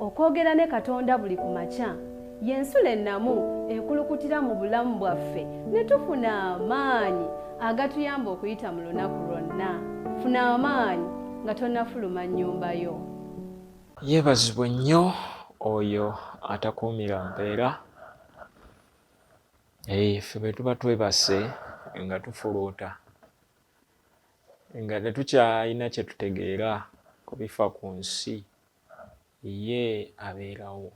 okwogera ne Katonda buli ku makya y'ensula ennamu ekulukutira mu bulamu bwaffe ne tufuna amaanyi agatuyamba okuyita mu lunaku lwonna. Funa amaanyi nga tonnafuluma nnyumba yo. Yeebazibwe nnyo oyo atakuumira mpeera. Ffe bwe tuba twebase nga tufuluuta nga tetukyalina kye tutegeera ku bifa ku nsi, ye abeerawo.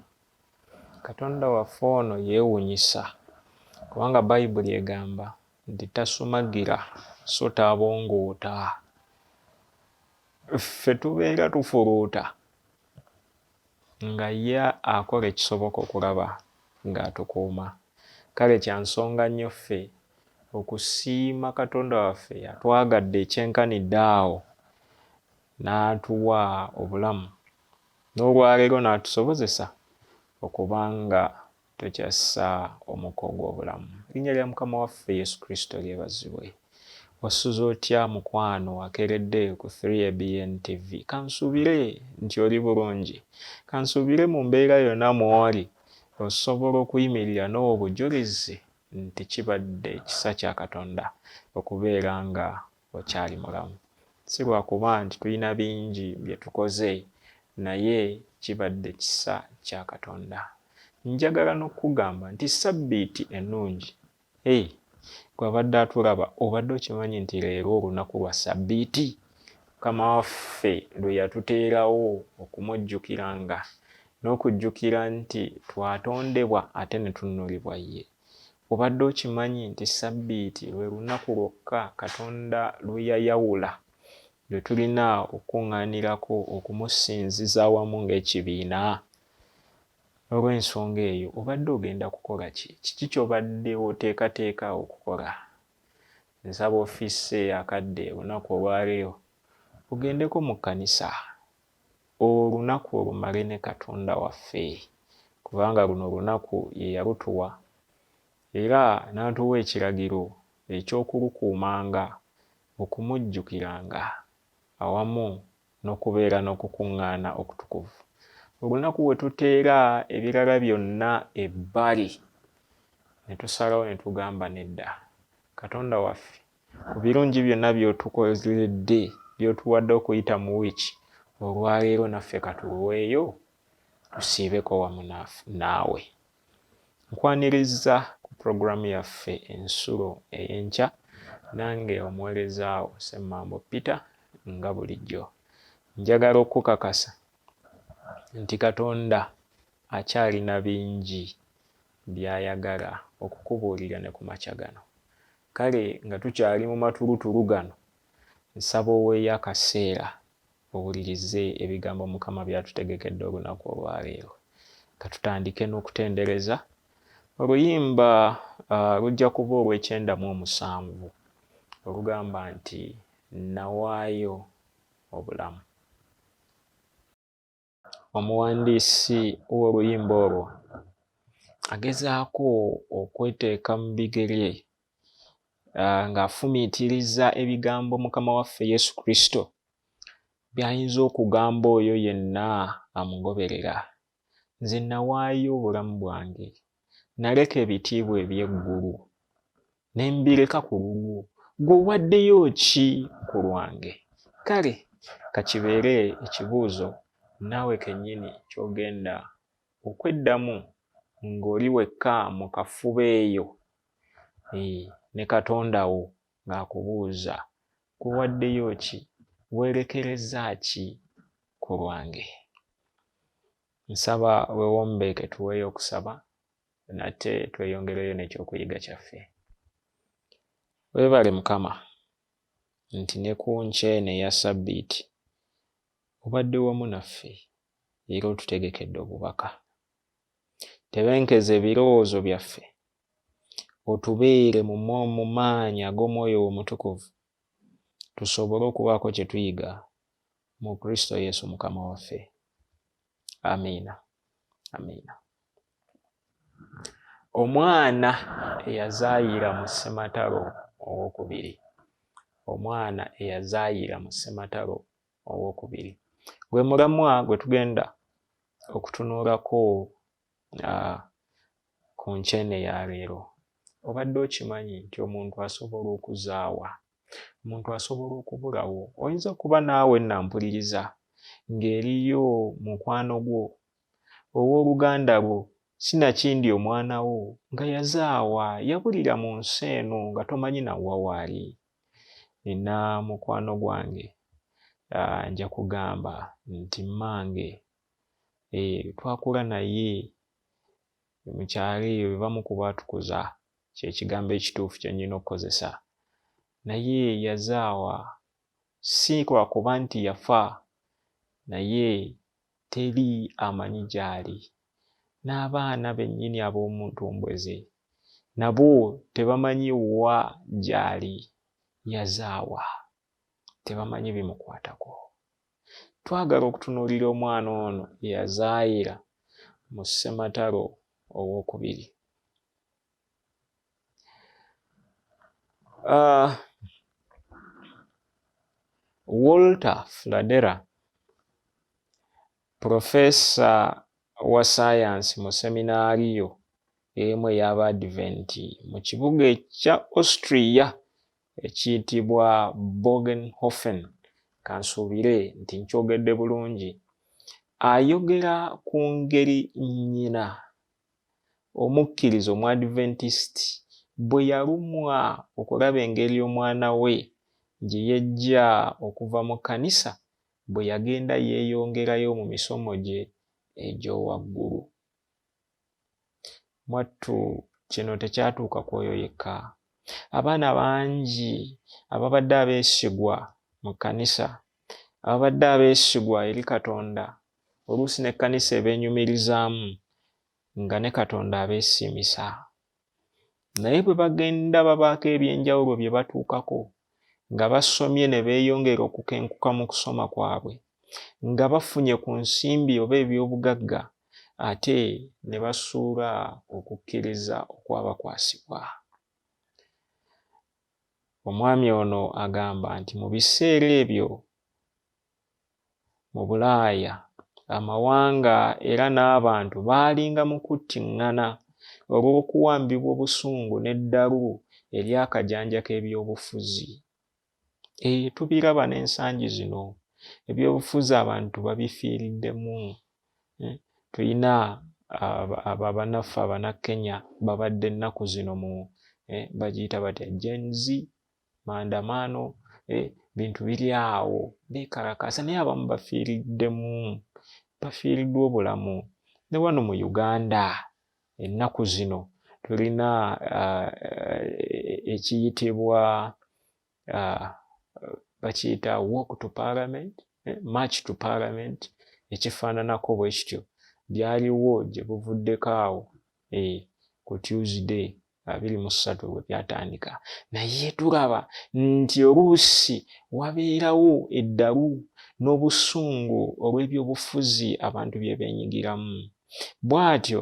Katonda waffe ono yeewuunyisa kubanga Bayibuli egamba nti tasumagira so taabongoota. Ffe tubeera tufuluuta nga ye akola ekisoboka okulaba ng'atukuuma. Kale kya nsonga nnyo ffe okusiima Katonda waffe yatwagadde ekyenkanidde awo n'atuwa obulamu, n'olwaleero n'atusobozesa okubanga tukyassa omukka ogw'obulamu. Erinnya lya Mukama waffe Yesu Kristo lyebazibwe. Wasuze otya mukwano akeeredde ku 3ABN TV? Kansuubire nti oli bulungi. Kansuubire mu mbeera yonna mw'oli osobola okuyimirira n'obujulizi nti kibadde ekisa kya Katonda okubeera nga okyali mulamu. Si lwakuba nti tulina bingi bye tukoze, naye kibadde kisa kya Katonda. Njagala n'okugamba nti sabbiiti ennungi. Gwe abadde atulaba obadde okimanyi nti leero olunaku lwa sabbiiti Mukama waffe lwe yatuteerawo okumujjukiranga n'okujjukira nti twatondebwa ate ne tunnulibwa ye. Obadde okimanyi nti sabbiiti lwe lunaku lwokka Katonda lwe yayawula lwe tulina okuŋŋaanirako okumusinziza awamu ng'ekibiina? Olw'ensonga eyo obadde ogenda kukola ki? Kiki ky'obadde oteekateeka okukola? Nsaba ofiise akadde olunaku olwaleero ogendeko mu kkanisa, olunaku olumale ne Katonda waffe, kubanga luno olunaku ye yalutuwa era n'atuwa ekiragiro eky'okulukuumanga, okumujjukiranga awamu n'okubeera n'okukuŋŋaana okutukuvu. Olunaku we tuteera ebirala byonna ebbali ne tusalawo ne tugamba nedda, Katonda waffe ku birungi byonna by'otukoleredde by'otuwadde okuyita mu wiiki, olwaleero naffe katuluweeyo tusiibeko wamu naawe. Nkwaniriza ku pulogulaamu yaffe ensulo ey'enkya, nange omuweerezaawo Ssemmambo Peter nga bulijjo. Njagala okukakasa nti Katonda akyalina bingi by'ayagala okukubuulira ne ku makya gano. Kale nga tukyali mu matulutulu gano, nsaba oweeyo akaseera owulirize ebigambo Mukama by'atutegekedde olunaku olwaleero. Katutandike n'okutendereza oluyimba lujja kuba olw'97 olugamba nti nawaayo obulamu. Omuwandiisi w'oluyimba olwo agezaako okweteeka mu bigere ng'afumiitiriza ebigambo Mukama waffe Yesu Kristo by'ayinza okugamba oyo yenna amugoberera. Nze nawaayo obulamu bwange, naleka ebitiibwa eby'eggulu ne mbireka ku lulwo, ggwe owaddeyo ki ku lwange? Kale kakibeere ekibuuzo naawe kennyini ky'ogenda okweddamu ng'oli wekka mu kafuba eyo ne Katonda wo ng'akubuuza ggwe owaddeyo ki, weerekereza ki ku lwange? Nsaba weewombeeke tuweeyo okusaba nate tweyongereyo n'ekyokuyiga kyaffe. Weebale Mukama nti ne ku nkya eno eya sabbiiti obadde wamu naffe era otutegekedde obubaka. Tebenkeza ebirowoozo byaffe, otubeere mu maanyi ag'Omwoyo wo Omutukuvu, tusobole okubaako kye tuyiga mu Kristo Yesu Mukama waffe. Amiina. Amiina. Omwana eyazaayira mu ssematalo owokubiri. Omwana eyazaayira mu ssematalo owokubiri. Gwe mulamwa gwe tugenda okutunuulako ku nkyene ya leero. Obadde okimanyi nti omuntu asobola okuzaawa, omuntu asobola okubulawo. Oyinza okuba naawe nampuliriza ng'eriyo mukwano gwo owooluganda lwo sinakindi omwana wo nga yazaawa, yabulira mu nsi eno nga tomanyi nawa waali. Nina mukwano gwange nja kugamba nti mmange twakula naye mu kyalo eyo bamu ku baatukuza, kyekigambo ekituufu kye nnina okukozesa. Naye yazaawa si lwakuba nti yafa, naye teri amanyi gy'ali. N'abaana bennyini ab'omu ntumbwe ze nabo tebamanyi wa gy'ali, yazaawa, tebamanyi bimukwatako. Twagala okutunuulira omwana ono eyazaayira mu ssematalo owookubiri. Walter Fladera, profesa wa ssayansi mu seminaariyo emu ey'Abadiventi mu kibuga ekya Austria ekiyitibwa Bogenhofen, kansuubire nti nkyogedde bulungi, ayogera ku ngeri nnyina omukkiriza Omuadventist bwe yalumwa okulaba engeri omwana we gye yajja okuva mu kkanisa bwe yagenda yeeyongerayo mu misomo gye egy'owaggulu. Mwattu kino tekyatuuka ku oyo yekka. Abaana bangi ababadde abeesigwa mu kkanisa, ababadde abeesigwa eri Katonda, oluusi n'ekkanisa ebeenyumirizaamu nga ne Katonda abeesiimisa. Naye bwe bagenda babaako ebyenjawulo bye batuukako, nga basomye ne beeyongera okukenkuka mu kusoma kwabwe, nga bafunye ku nsimbi oba eby'obugagga, ate ne basuula okukkiriza okwabakwasibwa. Omwami ono agamba nti mu biseera ebyo mu Bulaaya amawanga era n'abantu baalinga mu kuttiŋŋana olw'okuwambibwa obusungu n'eddalu ery'akajanja k'ebyobufuzi. Tubiraba n'ensangi zino, ebyobufuzi abantu babifiiriddemu. Tulina bannaffe Abannakenya babadde ennaku zino mu bagiyita batya Gen Z, maandamano, bintu biri awo beekalakaasa, naye abamu bafiiriddemu, bafiiriddwa obulamu. Ne wano mu Uganda ennaku zino tulina ekiyitibwa bakiyita walk to parliament, march to parliament, ekifaananako bwe kityo. Byaliwo gye buvuddeko awo ku Tuesday 23 bwe byatandika. Naye tulaba nti oluusi wabeerawo eddalu n'obusungu olw'ebyobufuzi abantu bye beenyigiramu. Bw'atyo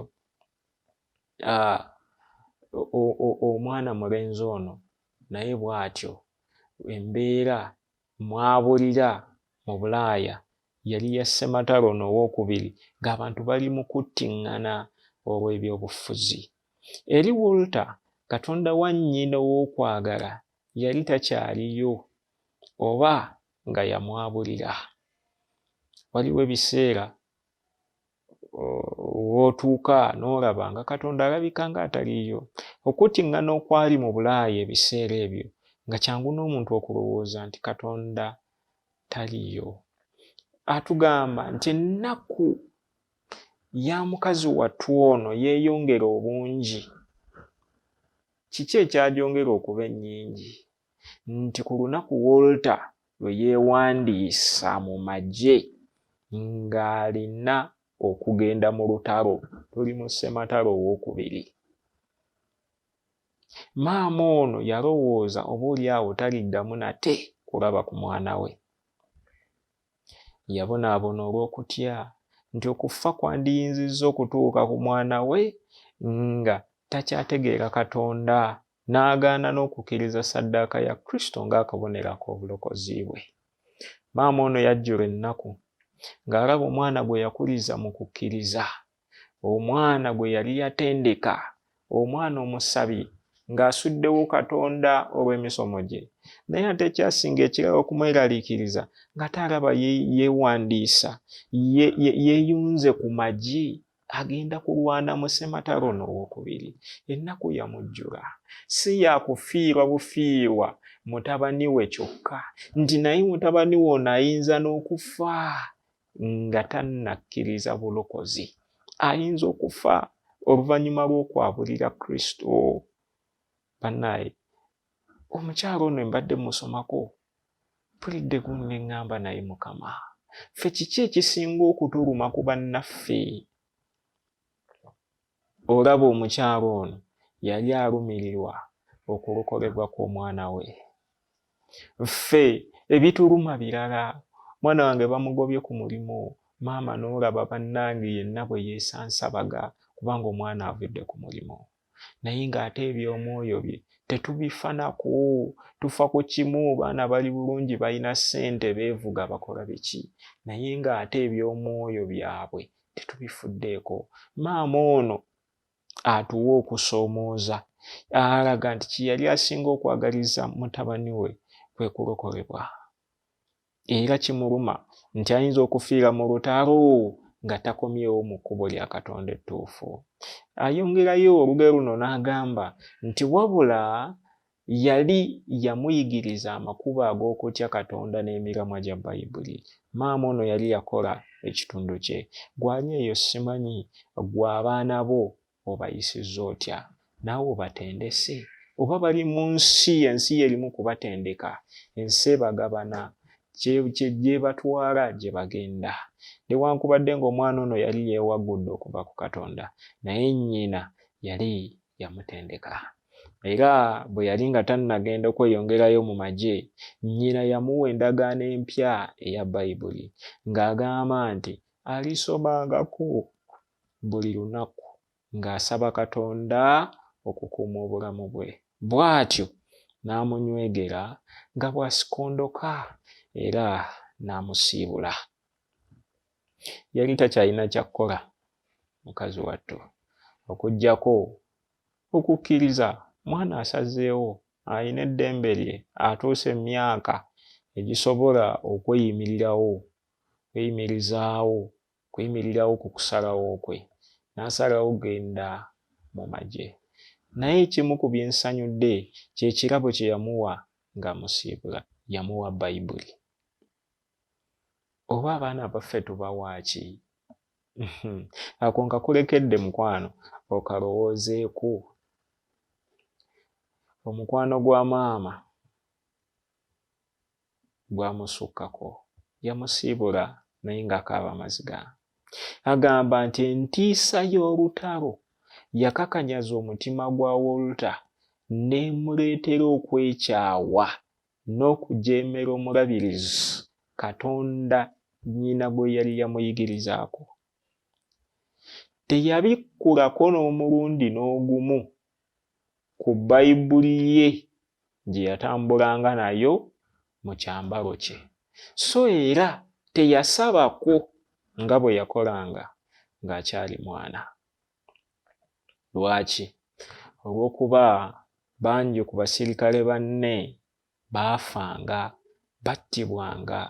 omwana mulenzi ono naye bw'atyo embeera mw'abulira mu Bulaaya yali ya ssematalo ono owookubiri ng'abantu bali mu kuttiŋŋana olw'ebyobufuzi. Eri Walter, Katonda wa nnyina ow'okwagala yali takyaliyo oba nga yamwabulira. Waliwo ebiseera w'otuuka n'olaba nga Katonda alabika ng'ataliyo. Okuttiŋŋana okwali mu Bulaaya ebiseera ebyo nga kyangu n'omuntu okulowooza nti Katonda taliyo. Atugamba nti ennaku ya mukazi wattu ono yeeyongera obungi. Kiki ekyagyongera okuba ennyingi? Nti ku lunaku Walter lwe yeewandiisa mu magye ng'alina okugenda mu lutalo, tuli mu ssematalo owookubiri, maama ono yalowooza oboolyawo taliddamu nate kulaba ku mwana we. Yabonaabona olw'okutya nti okufa kwandiyinzizza okutuuka ku mwana we nga takyategeera Katonda, n'agaana n'okukkiriza ssaddaaka ya Kristo ng'akabonero ak'obulokozi bwe. Maama ono yajjula ennaku ng'alaba omwana gwe yakuliza mu kukkiriza, omwana gwe yali yatendeka, omwana omusabi ng'asuddewo Katonda olw'emisomo gye. Naye ate ekyasinga ekirala okumweraliikiriza nga talaba yeewandiisa, yeeyunze ku magi agenda kulwana mu ssematalo n'owokubiri. Ennaku yamujjula, si yakufiirwa bufiirwa mutabani we kyokka, nti naye mutabani we ono ayinza n'okufa nga tannakkiriza bulokozi, ayinza okufa oluvannyuma lw'okwabulira Kristo. Bannaye, omukyalo ono mbadde musomako, mpulidde gumu ne ŋŋamba naye Mukama, ffe kiki ekisinga okutuluma ku bannaffe? Olaba omukyalo ono yali alumirirwa okulokolebwa kw'omwana we. Ffe ebituluma birala. Mwana wange bamugobye ku mulimu, maama n'olaba bannange yenna bwe yeesansabaga kubanga omwana avudde ku mulimu. Naye ng'ate eby'omwoyo bye tetubifanako, tufa ku kimu. Baana bali bulungi, balina ssente, beevuga, bakola biki, naye ng'ate eby'omwoyo byabwe tetubifuddeeko. Maama ono atuwa okusoomooza, alaga nti kye yali asinga okwagaliza mutabani we kwe kulokolebwa. Era kimuluma nti ayinza okufiira mu lutalo nga takomyewo mu kkubo lya Katonda ettuufu. Ayongerayo olugero luno n'agamba nti wabula yali yamuyigiriza amakubo ag'okutya Katonda n'emiramwa gya Bayibuli. Maama ono yali yakola ekitundu kye. Gwali eyo simanyi gwe abaana bo obayisizza otya? Naawe obatendese? Oba bali mu nsi, ensi yerimu kubatendeka, ensi ebagabana gye batwala gye bagenda. Newankubadde ng'omwana ono yali yeewagudde okuva ku Katonda, naye nnyina yali yamutendeka. Era bwe yali nga tannagenda okweyongerayo mu magye, nnyina yamuwa endagaano empya eya Bayibuli ng'agamba nti alisomangako buli lunaku ng'asaba Katonda okukuuma obulamu bwe. Bw'atyo n'amunywegera nga bw'asikondoka era n'amusiibula. Yali takyalina kyakkola mukazi wattu okuggyako okukkiriza. Mwana asazeewo, alina eddembe lye, atuuse emyaka egisobola kweyimirirawo ku kusalawo kwe, n'asalawo genda mu magye. Naye ekimu ku bye nsanyudde kye kirabo kye yamuwa ng'amusiibula, yamuwa Bayibuli. Oba abaana baffe tubawaaki? Ako nkakulekedde mukwano okalowoozeeko. Omukwano gwa maama gwamusukkako, yamusiibula naye ng'akaaba amaziga. Agamba nti entiisa y'olutalo yakakanyaza omutima gwa Walter n'emuleetera okwekyawa n'okujeemera omulabirizi Katonda nnyina gwe yali yamuyigirizaako. Teyabikkulako n'omulundi n'ogumu ku Bayibuli ye gye yatambulanga nayo mu kyambalo kye, so era teyasabako nga bwe yakolanga ng'akyali mwana. Lwaki? Olw'okuba bangi ku basirikale banne baafanga, battibwanga.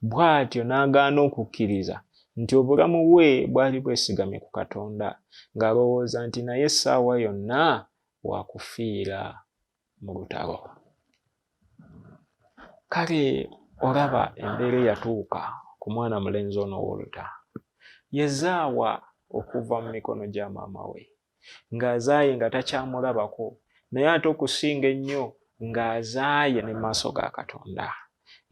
Bw'atyo n'agaana okukkiriza nti obulamu bwe bwali bwesigamye ku Katonda, ng'alowooza nti naye essaawa yonna waakufiira mu lutalo. Kale olaba embeera eyatuuka ku mwana mulenzi ono Walter. Yazaawa okuva mu mikono gya maama we, ng'azaaye nga takyamulabako, naye ate okusinga ennyo ng'azaaye ne maaso ga Katonda,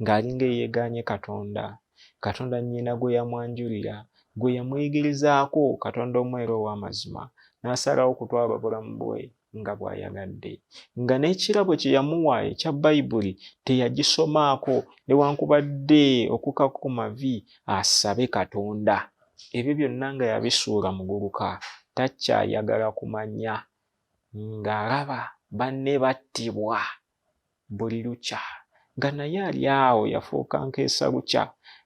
ng'alinga eyeegaanye Katonda, Katonda nnyina gwe yamwanjulira, gwe yamuyigirizaako, Katonda omweru ow'amazima, n'asalawo okutwala obulamu bwe nga bw'ayagadde, nga n'ekirabo kye yamuwa ekya Bayibuli teyagisomaako newankubadde okukaka ku mavi asabe Katonda. Ebyo byonna nga yabisuula muguluka, takyayagala kumanya, ng'alaba banne battibwa buli lukya, nga naye ali awo yafuuka nkeesa lukya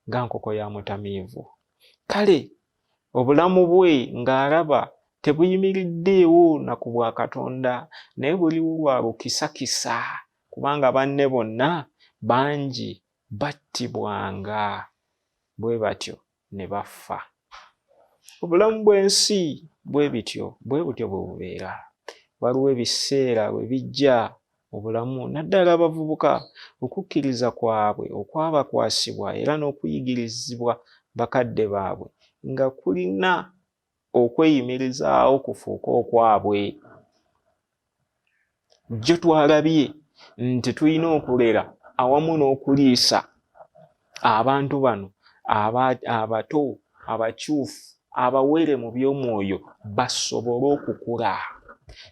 nga nkoko ya mutamiivu. Kale obulamu bwe ng'alaba tebuyimiriddeewo na ku bwa Katonda, naye buliwo lwa lukisakisa, kubanga banne bonna bangi battibwanga bwe batyo ne bafa. Obulamu bw'ensi bwe butyo bwe bubeera. Waliwo ebiseera bwe bijja obulamu, naddala abavubuka, okukkiriza kwabwe okwabakwasibwa era n'okuyigirizibwa bakadde baabwe nga kulina okweyimirizaawo kufuuka okwabwe. Jjo twalabye nti tulina okulera awamu n'okuliisa abantu bano abato, abakyufu, abawere mu by'omwoyo basobole okukula.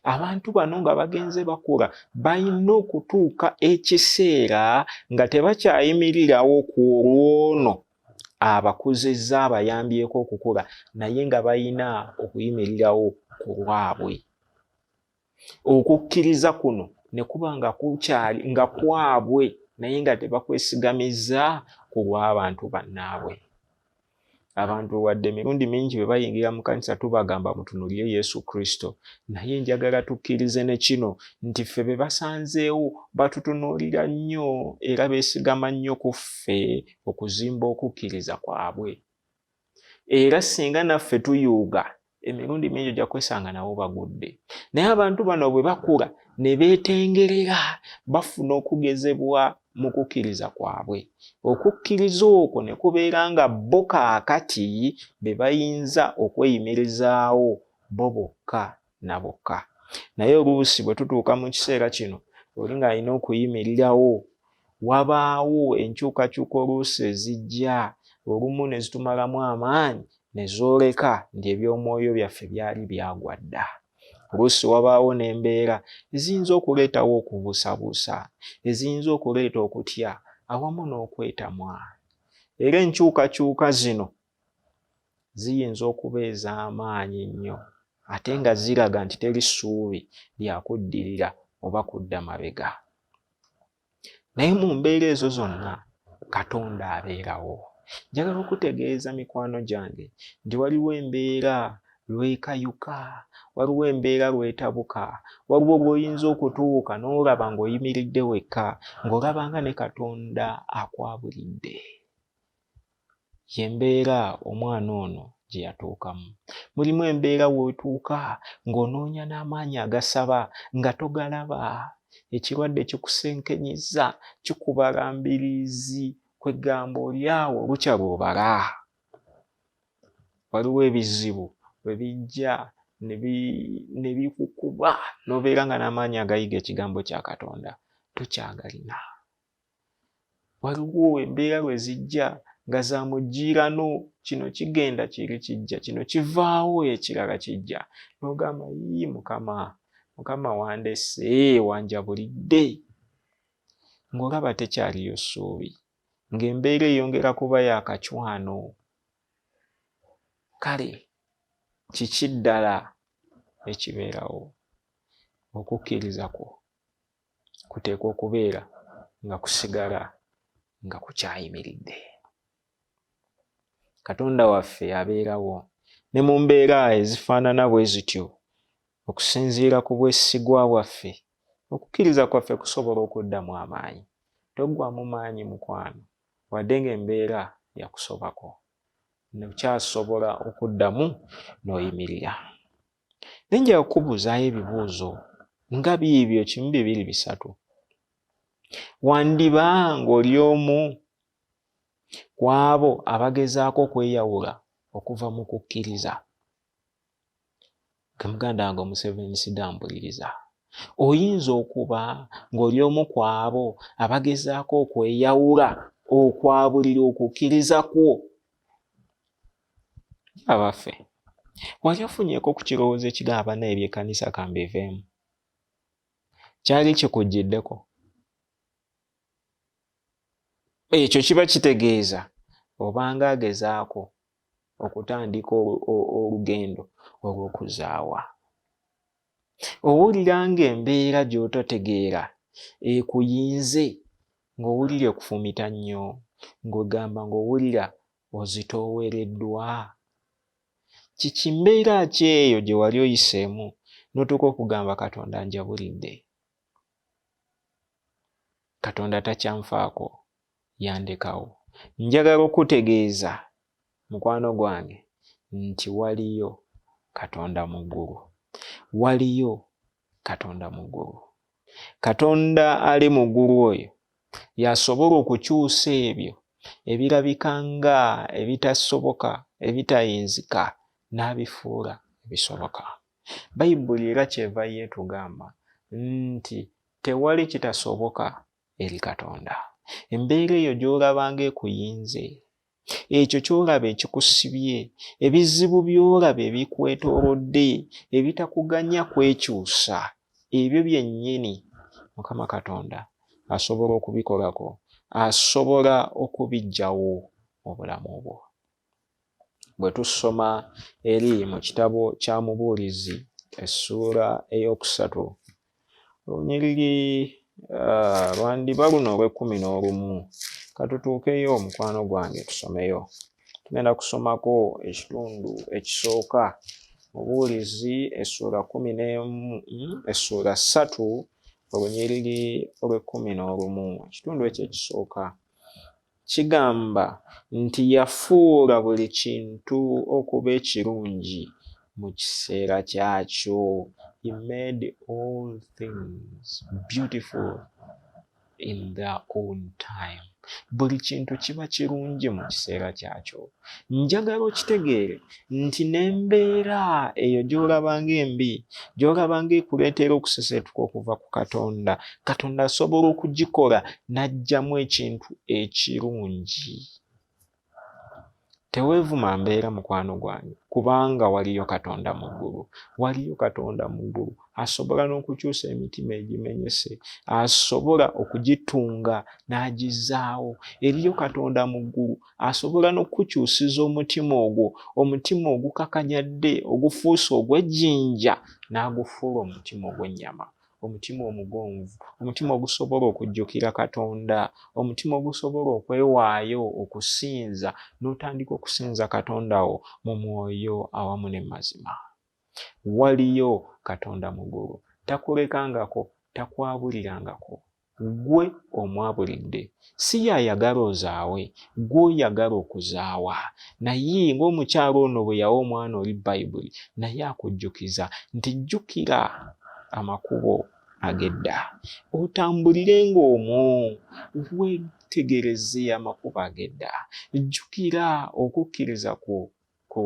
Abantu bano nga bagenze bakula balina okutuuka ekiseera nga tebakyayimirirawo ku olwono abakuzizza abayambyeko okukula, naye nga balina okuyimirirawo ku lwabwe. Okukkiriza kuno ne kuba nga kukyali nga kwabwe, naye nga tebakwesigamiza ku lw'abantu bannaabwe. Abantu wadde emirundi mingi bwe bayingira mu kkanisa tubagamba mutunuulire Yesu Kristo, naye njagala tukkirize ne kino nti ffe be basanzeewo batutunuulira nnyo era beesigama nnyo ku ffe okuzimba okukkiriza kwabwe. Era singa naffe tuyuuga, emirundi mingi ojja kwesanga nabo bagudde. Naye abantu bano bwe bakula ne beetengerera, bafuna okugezebwa mu kukkiriza kwabwe. Okukkiriza okwo ne kubeera nga bo kaakati be bayinza okweyimirizaawo bo bokka na bokka. Naye oluusi bwe tutuuka mu kiseera kino, oli ng'alina okuyimirirawo, wabaawo enkyukakyuka oluusi ezijja, olumu ne zitumalamu amaanyi ne zooleka nti eby'omwoyo byaffe byali byagwa dda. Oluusi wabaawo n'embeera eziyinza okuleetawo okubuusabuusa, eziyinza okuleeta okutya awamu n'okwetamwa. Era enkyukakyuka zino ziyinza okuba ez'amaanyi nnyo, ate nga ziraga nti teri ssuubi lya kuddirira oba kudda mabega. Naye mu mbeera ezo zonna Katonda abeerawo. Njagala okutegeeza mikwano gyange nti waliwo embeera lwekayuka, waliwo embeera lwetabuka, waliwo bw'oyinza okutuuka n'olaba ng'oyimiridde wekka, ng'olabanga ne Katonda akwabulidde. Y'embeera omwana ono gye yatuukamu. Mulimu embeera w'otuuka ng'onoonya n'amaanyi agasaba nga togalaba, ekirwadde kikusenkenyezza, kikubala mbiriizi, kwegamba oli awo lukya lw'obala. Waliwo ebizibu bwe bijja ne bikukuba n'obeera nga n'amaanyi agayiga ekigambo kya Katonda tokyagalina. Waliwo embeera lwe zijja nga za mugjiirano, kino kigenda kiri kijja, kino kivaawo ekirala kijja, n'ogamba yii Mukama wandese, wanjabulidde, ng'olaba tekyaliyo ssuubi, ng'embeera eyongera kuba yakacwano. Kale kiki ddala ekibeerawo? Okukkiriza kwo kuteekwa okubeera nga kusigala nga kukyayimiridde. Katonda waffe abeerawo ne mu mbeera ezifaanana bwe zityo. Okusinziira ku bwesigwa bwaffe, okukkiriza kwaffe kusobola okuddamu amaanyi. Toggwamu maanyi mukwano, wadde ng'embeera yakusobako, nokyasobola okuddamu n'oyimirira. Nenja okubuuzaayo ebibuuzo nga biibyo 1, 2, 3. Wandiba ng'oli omu ku abo abagezaako okweyawula okuva mu kukkiriza? Muganda wange Museveni sidampuliriza. Oyinza okuba ng'oli omu ku abo abagezaako okweyawula okwabulira okukkiriza kwo. Abaffe, wali ofunyeeko ku kirowoozo ekigamba naye by'ekkanisa kambiveemu? Kyali kikujjiddeko? Ekyo kiba kitegeeza obanga agezaako okutandika olugendo olw'okuzaawa. Owulira ng'embeera gy'ototegeera ekuyinze, ng'owulira ekufumita nnyo, ng'ogamba ng'owulira ozitoowereddwa? Kiki mbeera ki eyo gye wali oyiseemu n'otuuka okugamba Katonda njabulidde? Katonda takyanfaako, yandekawo. Njagala okutegeeza mukwano gwange nti waliyo Katonda mu ggulu. Waliyo Katonda mu ggulu. Katonda ali mu ggulu oyo y'asobola okukyusa ebyo ebirabika nga ebitasoboka, ebitayinzika, n'abifuula ebisoboka. Bayibuli era kyeva yeetugamba nti tewali kitasoboka eri Katonda. Embeera eyo gy'olaba ng'ekuyinze, ekyo ky'olaba ekikusibye, ebizibu by'olaba ebikwetoolodde, ebitakuganya kwekyusa, ebyo byennyini Mukama Katonda asobola okubikolako, asobola okubiggyawo mu bulamu bwo. Bwe tusoma eri mu kitabo kya Mubuulizi essuula ey'okusatu olunyiriri lwandiba luno olw'11, katutuukeyo mukwano gwange tusomeyo. Tugenda kusomako ekitundu ekisooka. Mubuulizi essuula 3 olunyiriri olw'11. Ekitundu ekyo ekisooka kigamba nti yafuula buli kintu okuba ekirungi mu kiseera kyakyo. He made all things beautiful in their own time. Buli kintu kiba kirungi mu kiseera kyakyo. Njagala okitegeere nti n'embeera eyo gy'olaba ng'embi, gy'olaba ng'ekuleetera okuseseetuka okuva ku Katonda, Katonda asobola okugikola n'aggyamu ekintu ekirungi. Teweevuma mbeera mukwano gwange, kubanga waliyo Katonda mu ggulu. Waliyo Katonda mu ggulu asobola n'okukyusa emitima egimenyese, asobola okugitunga n'agizaawo. Eriyo Katonda mu ggulu asobola n'okukyusiza omutima ogwo, omutima ogukakanyadde, ogufuuse ogw'ejjinja, n'agufuula omutima ogw'ennyama, omutima omugonvu, omutima ogusobola okujjukira Katonda, omutima ogusobola okwewaayo okusinza, n'otandika okusinza Katonda wo mu mwoyo awamu ne mazima. Waliyo Katonda mu ggulu. Takulekangako, takwabulirangako. Gwe omwabulidde. Si yayagala ozaawe, gwe oyagala okuzaawa. Naye ng'omukyalo ono bwe yawa omwana oli Bayibuli, naye akujjukiza nti jjukira amakubo ag'edda, otambulirenga omwo, weetegereze amakubo ag'edda. Jjukira okukkiriza kwe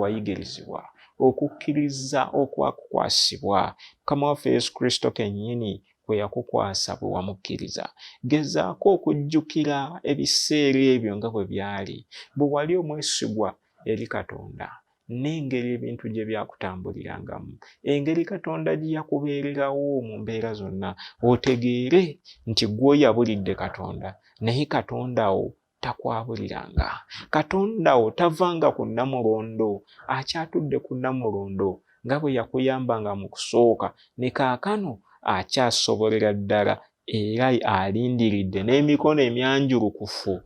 wayigirizibwa, okukkiriza okwakukwasibwa. Mukama waffe Yesu Kristo kennyini kwe yakukwasa bwe wamukkiriza. Gezaako okujjukira ebiseera ebyo nga bwe byali, bwe wali omwesigwa eri Katonda, n'engeri ebintu gye byakutambulirangamu, engeri Katonda gye yakubeererawo mu mbeera zonna. Otegeere nti gwe oyabulidde Katonda, naye Katonda wo takwabuliranga. Katonda wo tavanga ku nnamulondo, akyatudde ku nnamulondo nga bwe yakuyambanga mu kusooka, ne kaakano akyasobolera ddala era alindiridde n'emikono emyanjulukufu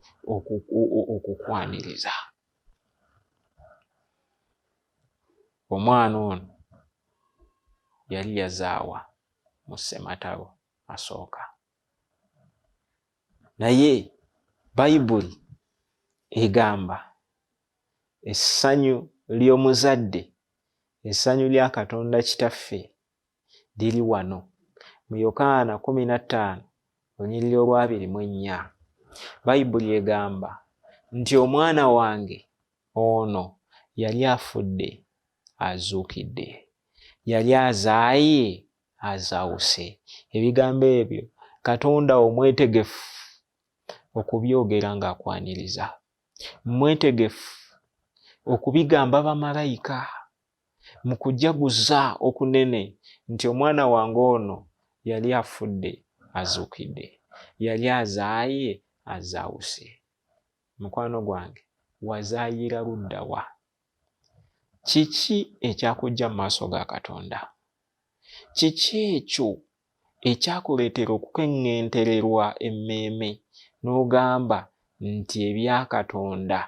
okukwaniriza. Omwana ono yali yazaawa mu ssematalo asooka, naye Bayibuli egamba essanyu ly'omuzadde, essanyu lya Katonda Kitaffe liri wano mu Yokaana 15:24. Bayibuli egamba nti omwana wange ono yali afudde azuukidde, yali azaaye azaawuse. Ebigambo ebyo Katonda omwetegefu okubyogera ng'akwaniriza, mwetegefu okubigamba bamalayika mu kujaguza okunene nti omwana wange ono yali afudde azuukidde, yali azaaye azaawuse. Mukwano gwange, wazaayira ludda wa? Kiki ekyakujja mu maaso ga Katonda? Kiki ekyo ekyakuleetera okukeŋŋentererwa emmeeme n'ogamba nti ebya Katonda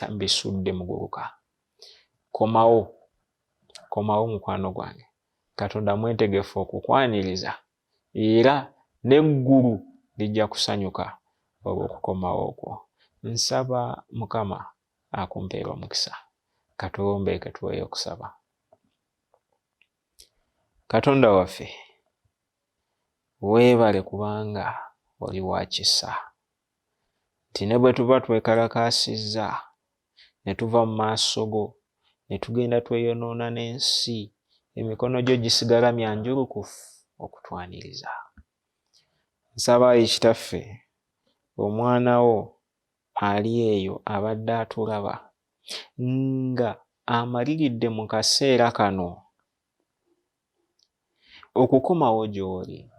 mbisudde muguruka. Komawo mukwano gwange. Katonda mwetegefu okukwaniriza era n'eggulu lijja kusanyuka olw'okukomawo okwo. Nsaba Mukama akumpeera omukisa. Katombeeke tuweeyo okusaba. Katonda waffe, weebale kubanga oli wa kisa, nti ne bwe tuba twekalakaasizza ne tuva mu maaso go ne tugenda tweyonoona n'ensi, emikono gyo gisigala myanjulukufu okutwaniriza. Nsaba Ayi Kitaffe, omwana wo ali eyo abadde atulaba nga amaliridde mu kaseera kano okukomawo gy'oli.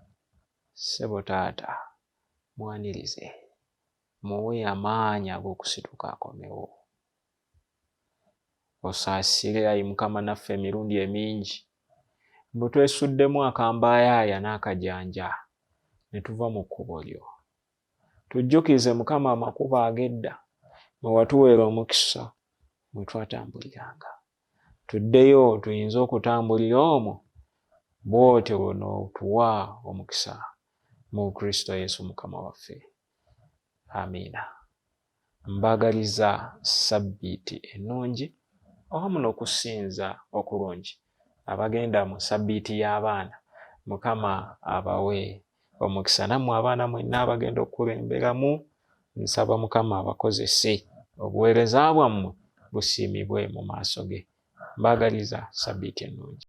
Ssebo Taata, mwanirize, muwe amaanyi ag'okusituka akomewo. Osaasire Ayi Mukama naffe emirundi emingi bwe twesuddemu akambayaaya n'akajanja ne tuva mu kkubo lyo. Tujjukize Mukama amakubo ag'edda mwe watuweera omukisa mwe twatambuliranga. Tuddeyo tuyinze okutambulira omwo bw'otyo bw'onootuwa omukisa mu Kristo Yesu Mukama waffe. Amiina. Mbaagaliza Sabbiiti ennungi awamu n'okusinza okulungi. Abagenda mu Sabbiiti y'abaana, Mukama abawe omukisa. Nammwe abaana mwenna abagenda okukulemberamu, nsaba Mukama abakozese, obuweereza bwammwe busiimibwe mu maaso ge. Mbaagaliza Sabbiiti ennungi.